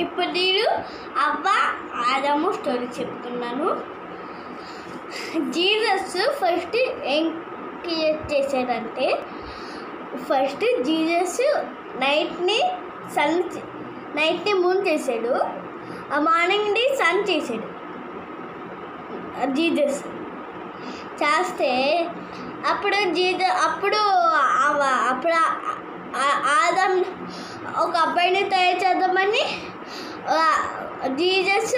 ఇప్పుడు నేను అవ్వ ఆదాము స్టోరీ చెప్తున్నాను. జీసస్ ఫస్ట్ ఏం క్రియేట్ చేశాడంటే, ఫస్ట్ జీసస్ నైట్ని మూన్ చేశాడు, ఆ మార్నింగ్ని సన్ చేశాడు. జీసస్ చేస్తే అప్పుడు ఆదం ఒక అబ్బాయిని తయారు చేద్దామని జీసస్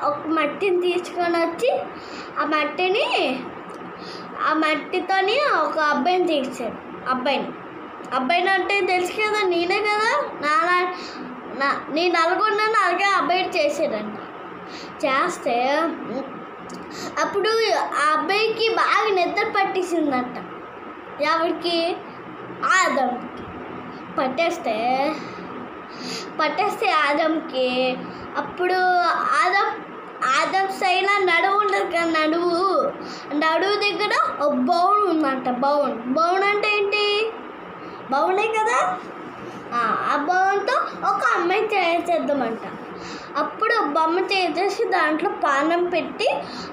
ఒక మట్టిని తీసుకొని వచ్చి ఆ మట్టితోని ఒక అబ్బాయిని తీసాడు. అబ్బాయిని అంటే తెలుసు కదా, నేనే కదా, నేను అనుకున్నాను, అలాగే అబ్బాయిని చేసాడంట. చేస్తే అప్పుడు ఆ అబ్బాయికి బాగా నిద్ర పట్టేసిందంట. ఎవరికి? ఆదంకి పట్టేస్తే ఆదంకి అప్పుడు ఆదం సైన నడువు ఉండదు కదా, నడువు దగ్గర ఒక బౌన్ ఉందంట. బౌన్ అంటే ఏంటి? బౌనే కదా. ఆ బౌన్తో ఒక అమ్మాయి చేద్దామంట. అప్పుడు బొమ్మ చేసేసి దాంట్లో పానం పెట్టి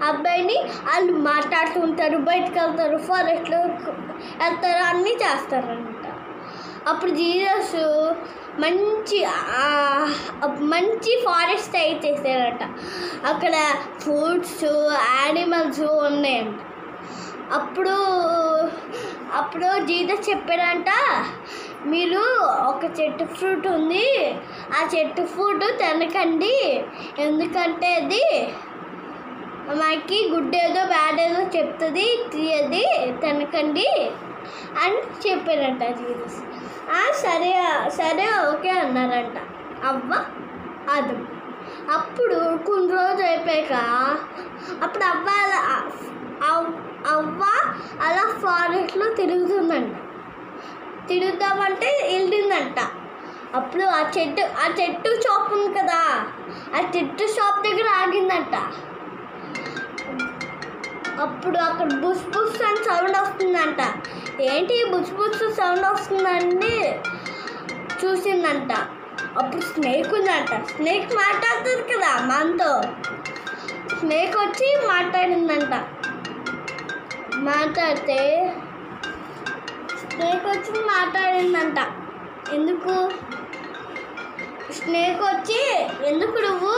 అబ్బాయిని వాళ్ళు మాట్లాడుతుంటారు, బయటకు వెళ్తారు, ఫారెస్ట్లో వెళ్తారు, అన్నీ చేస్తారంట. అప్పుడు జీసస్ మంచి ఫారెస్ట్ తయారు చేశారట. అక్కడ ఫ్రూట్స్, యానిమల్స్ ఉన్నాయంట. అప్పుడు జీసస్ చెప్పారంట, మీరు ఒక చెట్టు ఫ్రూట్ ఉంది, ఆ చెట్టు ఫ్రూట్ తినకండి, ఎందుకంటే అది మనకి గుడ్ ఏదో బ్యాడ్ ఏదో చెప్తుంది, తీయది, తినకండి అని చెప్పారంట జీసస్. సరే ఓకే అన్నారంట అవ్వ ఆదం. అప్పుడు కొన్ని రోజులు అయిపోయాక అప్పుడు అవ్వ అలా ఫారెస్ట్లో తిరుగుదామంటే వెళ్ళిందంట. అప్పుడు ఆ చెట్టు షాప్ ఉంది కదా, ఆ చెట్టు షాప్ దగ్గర ఆగిందంట. అప్పుడు అక్కడ బుస్ బుస్ అని సౌండ్ వస్తుందంట. ఏంటి బుస్ బుస్ సౌండ్ వస్తుందండి చూసిందంట. అప్పుడు స్నేక్ ఉందంట. స్నేక్ మాట్లాడుతుంది కదా మనతో. స్నేక్ వచ్చి మాట్లాడిందంట. మాట్లాడిందంట. ఎందుకు స్నేక్ వచ్చి, ఎందుకు నువ్వు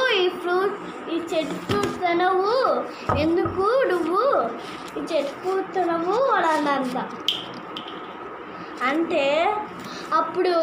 ఈ చెట్టు తినవు, ఎందుకు నువ్వు ఈ చెట్టు తినవు అని అన్నంత. అంటే అప్పుడు